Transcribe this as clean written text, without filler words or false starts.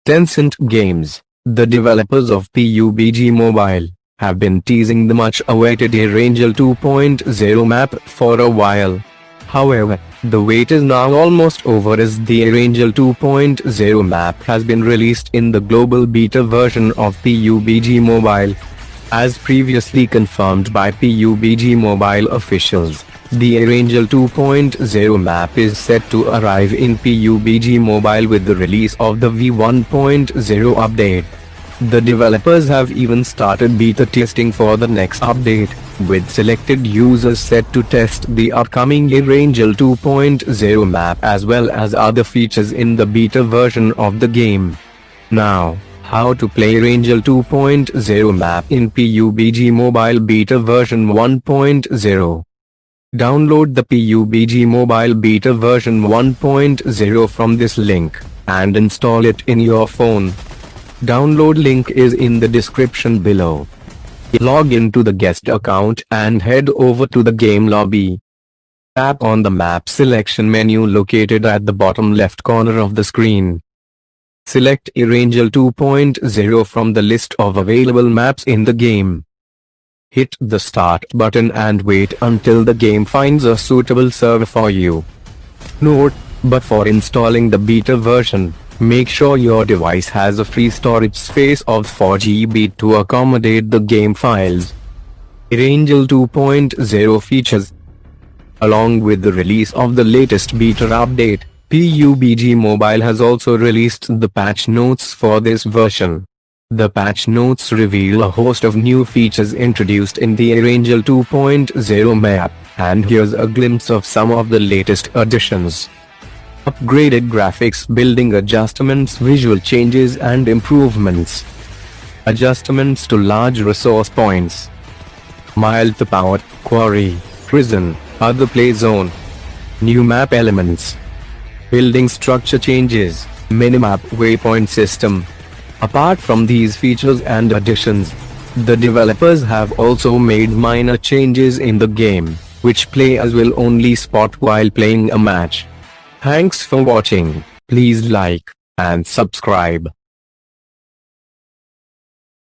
Tencent Games, the developers of PUBG Mobile, have been teasing the much-awaited Erangel 2.0 map for a while. However, the wait is now almost over as the Erangel 2.0 map has been released in the global beta version of PUBG Mobile. As previously confirmed by PUBG Mobile officials, the Erangel 2.0 map is set to arrive in PUBG Mobile with the release of the v1.0 update. The developers have even started beta testing for the next update, with selected users set to test the upcoming Erangel 2.0 map as well as other features in the beta version of the game. Now, how to play Erangel 2.0 map in PUBG Mobile Beta version 1.0. Download the PUBG Mobile Beta version 1.0 from this link, and install it in your phone. Download link is in the description below. Log into the guest account and head over to the game lobby. Tap on the map selection menu located at the bottom left corner of the screen. Select Erangel 2.0 from the list of available maps in the game. Hit the start button and wait until the game finds a suitable server for you. Note, but for installing the beta version, make sure your device has a free storage space of 4 GB to accommodate the game files. Erangel 2.0 features. Along with the release of the latest beta update, PUBG Mobile has also released the patch notes for this version. The patch notes reveal a host of new features introduced in the Erangel 2.0 map, and here's a glimpse of some of the latest additions. Upgraded graphics, building adjustments, visual changes and improvements. Adjustments to large resource points. Mylta Power, Quarry, Prison, other play zone. New map elements. Building structure changes, Minimap waypoint system. Apart from these features and additions, the developers have also made minor changes in the game, which players will only spot while playing a match. Thanks for watching. Please like and subscribe.